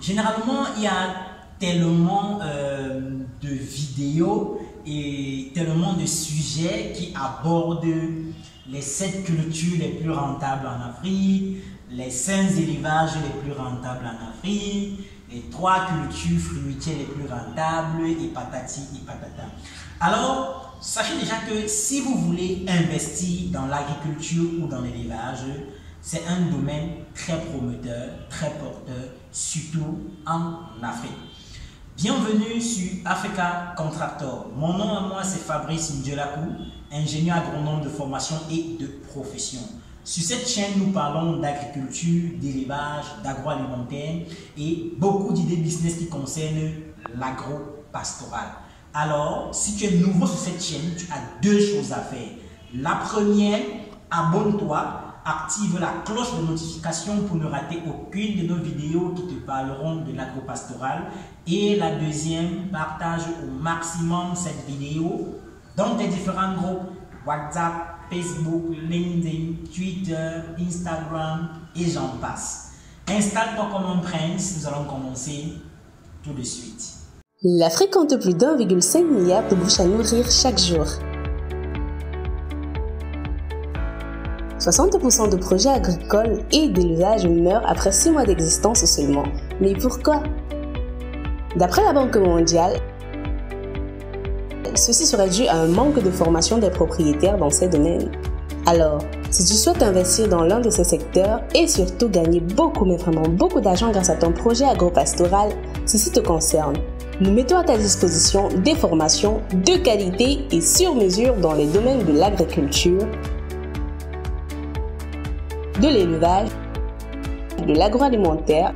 Généralement, il y a tellement de vidéos et tellement de sujets qui abordent les 7 cultures les plus rentables en Afrique, les 5 élevages les plus rentables en Afrique, les 3 cultures fruitières les plus rentables et patati et patata. Alors, sachez déjà que si vous voulez investir dans l'agriculture ou dans l'élevage, c'est un domaine très prometteur, très porteur, surtout en Afrique. Bienvenue sur Africa Contractor. Mon nom à moi c'est Fabrice Ndjelakou, ingénieur agronome de formation et de profession. Sur cette chaîne, nous parlons d'agriculture, d'élevage, d'agroalimentaire et beaucoup d'idées business qui concernent l'agro-pastoral. Alors, si tu es nouveau sur cette chaîne, tu as 2 choses à faire. La première, abonne-toi. Active la cloche de notification pour ne rater aucune de nos vidéos qui te parleront de l'agro-pastoral. Et la deuxième, partage au maximum cette vidéo dans tes différents groupes WhatsApp, Facebook, LinkedIn, Twitter, Instagram et j'en passe. Installe-toi comme un prince, nous allons commencer tout de suite. L'Afrique compte plus d'1,5 milliard de bouches à nourrir chaque jour. 60% de projets agricoles et d'élevage meurent après 6 mois d'existence seulement. Mais pourquoi? D'après la Banque mondiale, ceci serait dû à un manque de formation des propriétaires dans ces domaines. Alors, si tu souhaites investir dans l'un de ces secteurs et surtout gagner beaucoup, mais vraiment beaucoup d'argent grâce à ton projet agro-pastoral, ceci te concerne. Nous mettons à ta disposition des formations de qualité et sur mesure dans les domaines de l'agriculture, de l'élevage, de l'agroalimentaire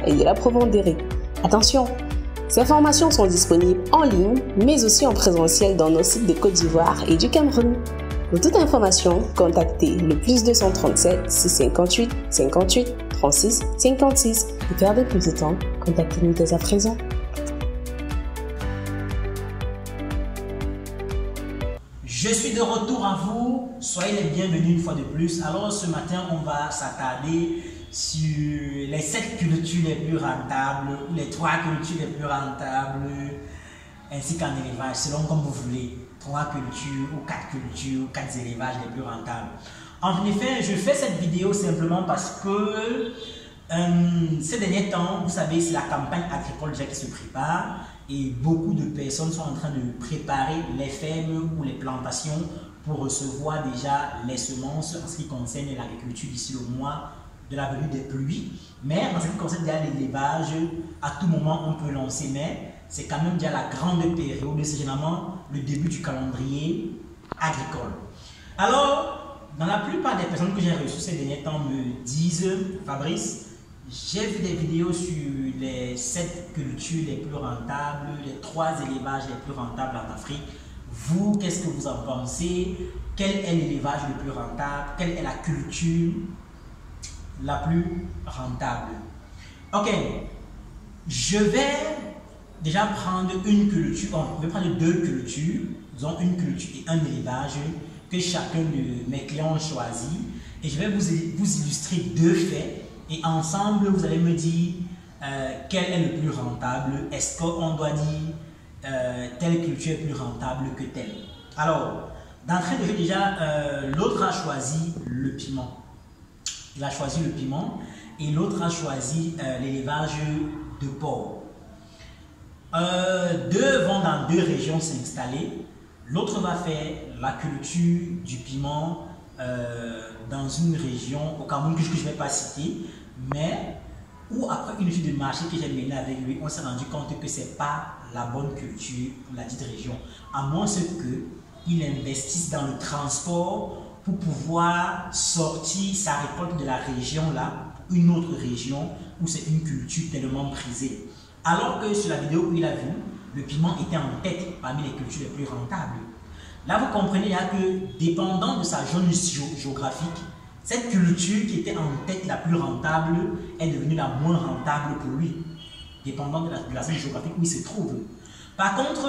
et de la provenderie. Attention, ces formations sont disponibles en ligne, mais aussi en présentiel dans nos sites de Côte d'Ivoire et du Cameroun. Pour toute information, contactez le +237 658 58 36 56. Ne perdez plus de temps, contactez-nous dès à présent. Je suis de retour à vous, soyez les bienvenus une fois de plus. Alors ce matin, on va s'attarder sur les 7 cultures les plus rentables, ou les 3 cultures les plus rentables, ainsi qu'en élevage, selon comme vous voulez. 3 cultures ou 4 cultures, 4 élevages les plus rentables. En effet, je fais cette vidéo simplement parce que ces derniers temps, vous savez, c'est la campagne agricole déjà qui se prépare et beaucoup de personnes sont en train de préparer les fermes ou les plantations pour recevoir déjà les semences en ce qui concerne l'agriculture d'ici le mois de la venue des pluies. Mais en ce qui concerne déjà l'élevage, à tout moment on peut lancer, mais c'est quand même déjà la grande période, c'est généralement le début du calendrier agricole. Alors, dans la plupart des personnes que j'ai reçues ces derniers temps me disent, Fabrice, j'ai vu des vidéos sur les 7 cultures les plus rentables, les 3 élevages les plus rentables en Afrique. Vous, qu'est-ce que vous en pensez? Quel est l'élevage le plus rentable? Quelle est la culture la plus rentable? Ok, je vais déjà prendre une culture, on va prendre 2 cultures, disons une culture et un élevage que chacun de mes clients ont choisi. Et je vais vous illustrer 2 faits. Et ensemble, vous allez me dire quel est le plus rentable. Est-ce qu'on doit dire telle culture est plus rentable que telle? Alors, d'entrée de jeu, déjà, l'autre a choisi le piment. Il a choisi le piment et l'autre a choisi l'élevage de porc. 2 vont dans 2 régions s'installer. L'autre va faire la culture du piment dans une région au Cameroun que je ne vais pas citer, mais où après une étude de marché que j'ai menée avec lui, on s'est rendu compte que ce n'est pas la bonne culture pour la dite région, à moins qu'il investisse dans le transport pour pouvoir sortir sa récolte de la région là, une autre région où c'est une culture tellement prisée. Alors que sur la vidéo où il a vu, le piment était en tête parmi les cultures les plus rentables. Là, vous comprenez là, que dépendant de sa zone géographique, cette culture qui était en tête la plus rentable est devenue la moins rentable pour lui, dépendant de la zone géographique où il se trouve. Par contre,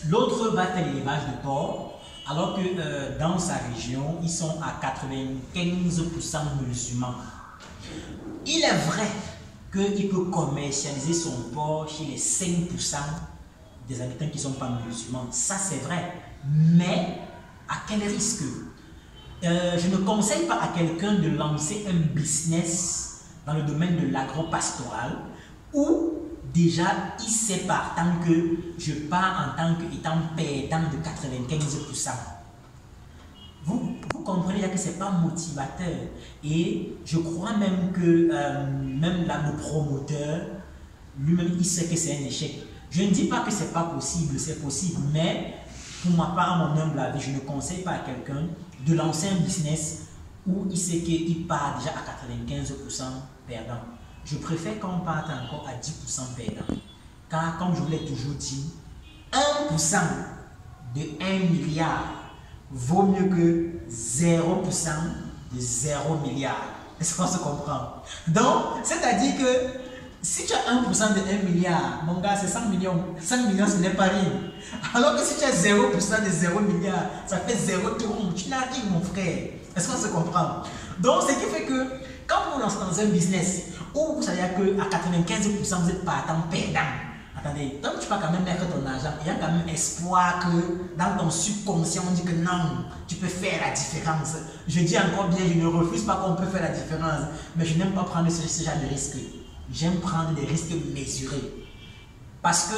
l'autre va faire l'élevage de porc, alors que dans sa région, ils sont à 95% musulmans. Il est vrai qu'il peut commercialiser son porc chez les 5% des habitants qui ne sont pas musulmans. Ça, c'est vrai. Mais à quel risque? Je ne conseille pas à quelqu'un de lancer un business dans le domaine de l'agro-pastoral où déjà il sait partant que je pars en tant qu'étant perdant de 95%. Vous comprenez là que ce n'est pas motivateur. Et je crois même que même là, le promoteur, lui-même, il sait que c'est un échec. Je ne dis pas que ce n'est pas possible, c'est possible, mais pour ma part, à mon humble avis, je ne conseille pas à quelqu'un de lancer un business où il sait qu'il part déjà à 95% perdant. Je préfère qu'on parte encore à 10% perdant. Car comme je vous l'ai toujours dit, 1% de 1 milliard vaut mieux que 0% de 0 milliard. Est-ce qu'on se comprend? Donc, c'est-à-dire que si tu as 1% de 1 milliard, mon gars, c'est 100 millions. 5 millions, ce n'est pas rien. Alors que si tu as 0% de 0 milliard, ça fait 0 tour. Tu n'as rien, mon frère. Est-ce qu'on se comprend? Donc, ce qui fait que quand vous lancez dans un business où vous savez qu'à 95% vous êtes partant perdant, attendez, donc tu vas quand même mettre ton argent, il y a quand même espoir que dans ton subconscient, on dit que non, tu peux faire la différence. Je dis encore bien, je ne refuse pas qu'on peut faire la différence, mais je n'aime pas prendre ce genre de risque. J'aime prendre des risques mesurés. Parce que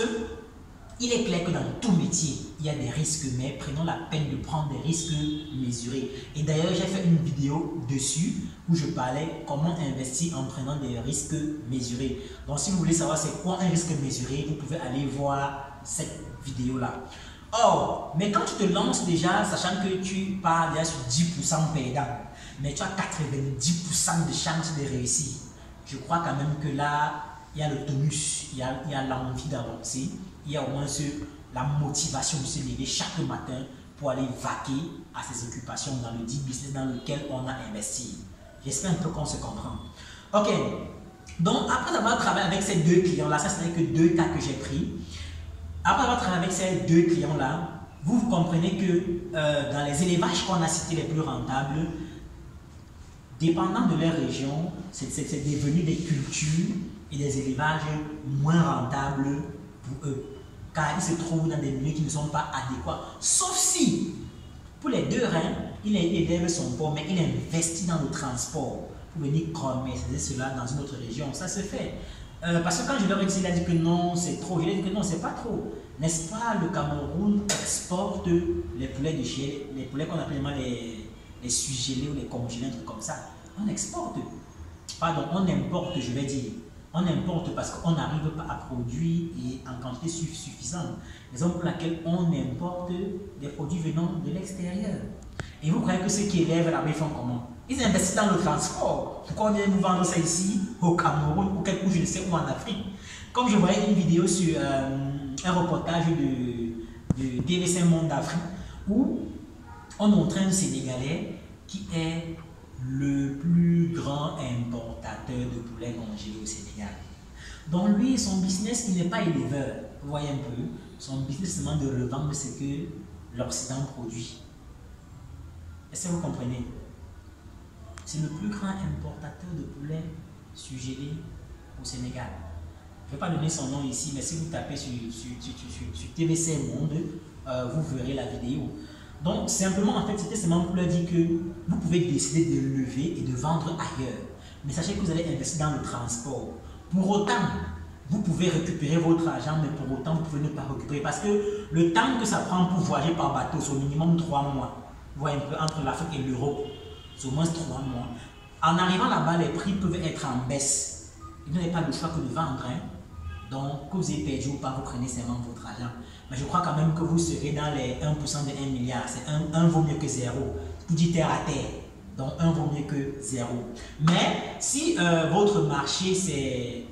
il est clair que dans tout métier, il y a des risques, mais prenons la peine de prendre des risques mesurés. Et d'ailleurs, j'ai fait une vidéo dessus où je parlais comment investir en prenant des risques mesurés. Donc, si vous voulez savoir c'est quoi un risque mesuré, vous pouvez aller voir cette vidéo-là. Or, mais quand tu te lances déjà, sachant que tu pars déjà sur 10% perdant, mais tu as 90% de chances de réussir, je crois quand même que là, il y a le tonus, il y a l'envie d'avancer, il y a au moins la motivation de se lever chaque matin pour aller vaquer à ses occupations dans le dit business dans lequel on a investi. J'espère un peu qu'on se comprend. Ok, donc après avoir travaillé avec ces deux clients-là, ça ce n'est que deux cas que j'ai pris. Après avoir travaillé avec ces deux clients-là, vous comprenez que dans les élevages qu'on a cités les plus rentables, dépendant de leur région, c'est devenu des cultures et des élevages moins rentables pour eux. Car ils se trouvent dans des milieux qui ne sont pas adéquats. Sauf si, pour les deux reins, il élève son porc, mais il investit dans le transport pour venir commercialiser cela dans une autre région. Ça se fait. Parce que quand je leur ai dit, il a dit que non, c'est trop. Je lui ai dit que non, c'est pas trop. N'est-ce pas, le Cameroun exporte les poulets de chez les poulets qu'on appelle les surgelés ou les congelés, un truc comme ça. On exporte. Pardon, on importe, je vais dire. On importe parce qu'on n'arrive pas à produire et en quantité suffisante. Raison pour laquelle on importe des produits venant de l'extérieur. Et vous croyez que ceux qui élèvent là-bas font comment? Ils investissent dans le transport. Pourquoi on vient nous vendre ça ici, au Cameroun, ou quelque chose, je ne sais où en Afrique? Comme je voyais une vidéo sur un reportage de TVC Monde d'Afrique, où on montrait un Sénégalais qui est le plus grand importateur de poulet congelé au Sénégal. Donc lui, son business, il n'est pas éleveur. Vous voyez un peu, son business c'est seulement de revendre ce que l'Occident produit. Est-ce que vous comprenez? C'est le plus grand importateur de poulet surgelé au Sénégal. Je ne vais pas donner son nom ici, mais si vous tapez sur TVC Monde, vous verrez la vidéo. Donc, simplement, en fait, c'était seulement pour leur dire que vous pouvez décider de lever et de vendre ailleurs. Mais sachez que vous allez investir dans le transport. Pour autant, vous pouvez récupérer votre argent, mais pour autant, vous pouvez ne pas récupérer. Parce que le temps que ça prend pour voyager par bateau, c'est au minimum 3 mois. Vous voyez un peu entre l'Afrique et l'Europe, c'est au moins 3 mois. En arrivant là-bas, les prix peuvent être en baisse. Vous n'avez pas le choix que de vendre. Hein. Donc, que vous ayez perdu ou pas, vous prenez seulement votre argent. Mais je crois quand même que vous serez dans les 1% de 1 milliard. C'est 1 vaut mieux que 0. Tout dit terre à terre. Donc 1 vaut mieux que 0. Mais si votre marché c'est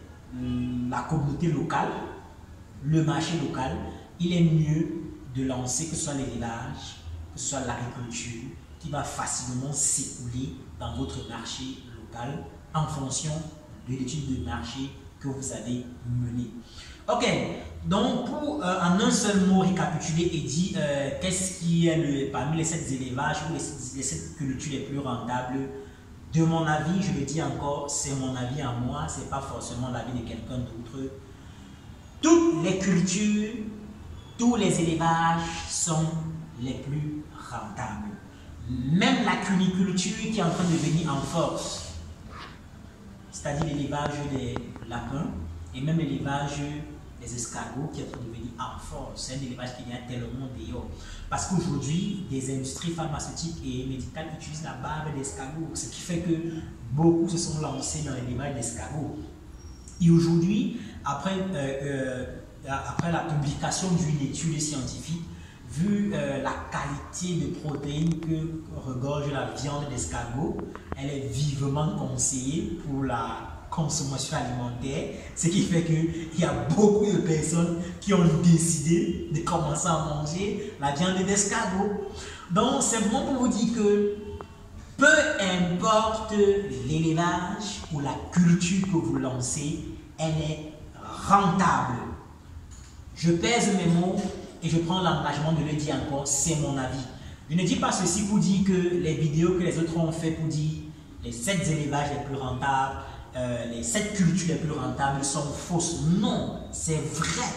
la communauté locale, le marché local, il est mieux de lancer que ce soit l'élevage, que ce soit l'agriculture, qui va facilement s'écouler dans votre marché local en fonction de l'étude de marché que vous avez menée. Ok, donc pour en un seul mot récapituler et dire qu'est-ce qui est parmi les 7 élevages ou les 7 cultures les plus rentables De mon avis, je le dis encore, c'est mon avis à moi, c'est pas forcément l'avis de quelqu'un d'autre. Toutes les cultures, tous les élevages sont les plus rentables. Même la cuniculture qui est en train de venir en force, c'est-à-dire l'élevage des lapins et même l'élevage des escargots qui est en train de venir en force. C'est un élevage qui vient tellement dehors. Parce qu'aujourd'hui, des industries pharmaceutiques et médicales utilisent la barbe d'escargot, ce qui fait que beaucoup se sont lancés dans l'élevage d'escargots. Et aujourd'hui, après la publication d'une étude scientifique, vu la qualité de protéines que regorge la viande d'escargot, elle est vivement conseillée pour la consommation alimentaire, ce qui fait qu'il y a beaucoup de personnes qui ont décidé de commencer à manger la viande d'escargot. Donc, c'est vraiment pour vous dire que peu importe l'élevage ou la culture que vous lancez, elle est rentable. Je pèse mes mots et je prends l'engagement de le dire encore, c'est mon avis. Je ne dis pas ceci pour dire que les vidéos que les autres ont fait pour dire les 7 élevages les plus rentables, les 7 cultures les plus rentables sont fausses. Non, c'est vrai.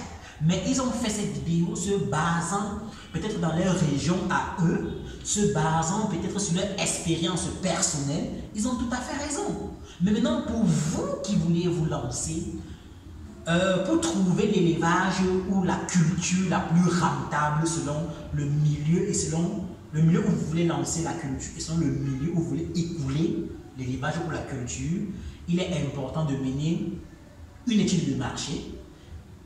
Mais ils ont fait cette vidéo se basant peut-être dans leur région à eux, se basant peut-être sur leur expérience personnelle. Ils ont tout à fait raison. Mais maintenant, pour vous qui voulez vous lancer, pour trouver l'élevage ou la culture la plus rentable selon le milieu et selon le milieu où vous voulez lancer la culture et selon le milieu où vous voulez écouler l'élevage ou la culture, il est important de mener une étude de marché.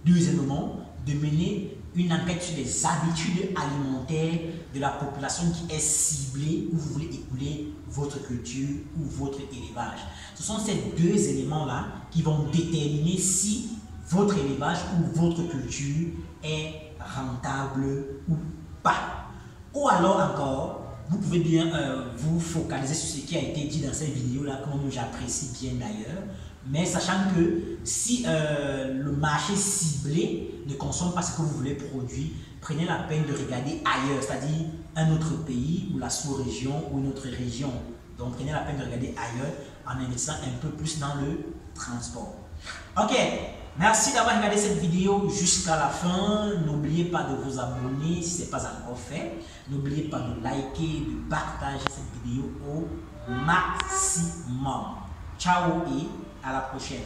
Deuxièmement, de mener une enquête sur les habitudes alimentaires de la population qui est ciblée où vous voulez écouler votre culture ou votre élevage. Ce sont ces 2 éléments-là qui vont déterminer si votre élevage ou votre culture est rentable ou pas. Ou alors encore, vous pouvez bien vous focaliser sur ce qui a été dit dans cette vidéo-là, comme j'apprécie bien d'ailleurs, mais sachant que si le marché ciblé ne consomme pas ce que vous voulez produire, prenez la peine de regarder ailleurs, c'est-à-dire un autre pays ou la sous-région ou une autre région. Donc prenez la peine de regarder ailleurs en investissant un peu plus dans le transport. Ok, merci d'avoir regardé cette vidéo jusqu'à la fin. N'oubliez pas de vous abonner si ce n'est pas encore fait. N'oubliez pas de liker, de partager cette vidéo au maximum. Ciao et à la prochaine.